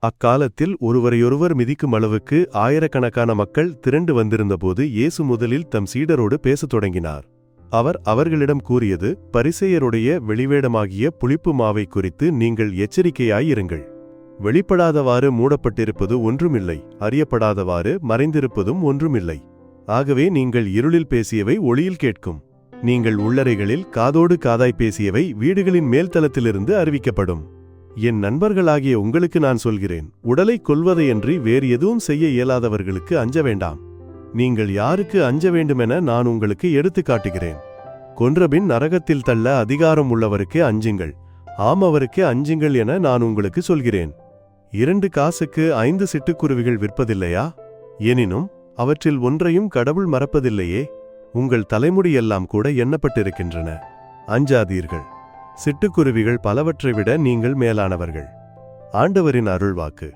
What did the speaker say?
அக்காலத்தில் ஒருவரையொருவர் மிதிக்கும் அளவுக்கு ஆயிரக்கணக்கான மக்கள் திரண்டு வந்திருந்தபோது இயேசு முதலில் தம் சீடரோடு பேசத் தொடங்கினார். அவர் அவர்களிடம் கூறியது, பரிசேயருடைய வெளிவேடமாகிய புளிப்பு மாவை குறித்து நீங்கள் எச்சரிக்கையாயிருங்கள். வெளிப்படாதவாறு மூடப்பட்டிருப்பது ஒன்றுமில்லை, அறியப்படாதவாறு மறைந்திருப்பதும் ஒன்றுமில்லை. ஆகவே நீங்கள் இருளில் பேசியவை ஒளியில் கேட்கும், நீங்கள் உள்ளறைகளில் காதோடு காதாய் பேசியவை வீடுகளின் மேல்தளத்திலிருந்து அறிவிக்கப்படும். என் நண்பர்களாகிய உங்களுக்கு நான் சொல்கிறேன், உடலை கொல்வதையன்றி வேறு எதுவும் செய்ய இயலாதவர்களுக்கு அஞ்ச வேண்டாம். நீங்கள் யாருக்கு அஞ்ச வேண்டுமென நான் உங்களுக்கு எடுத்து காட்டுகிறேன். கொன்றபின் நரகத்தில் தள்ள அதிகாரம் உள்ளவருக்கே அஞ்சுங்கள், ஆம் அவருக்கே அஞ்சுங்கள் என நான் உங்களுக்கு சொல்கிறேன். 2 காசுக்கு 5 சிட்டுக்குருவிகள் விற்பதில்லையா? எனினும் அவற்றில் ஒன்றையும் கடவுள் மறப்பதில்லையே. உங்கள் தலைமுடியெல்லாம் கூட எண்ணப்பட்டிருக்கின்றன. அஞ்சாதீர்கள், சிட்டுக்குருவிகள் பலவற்றை விட நீங்கள் மேலானவர்கள். ஆண்டவரின் அருள்வாக்கு.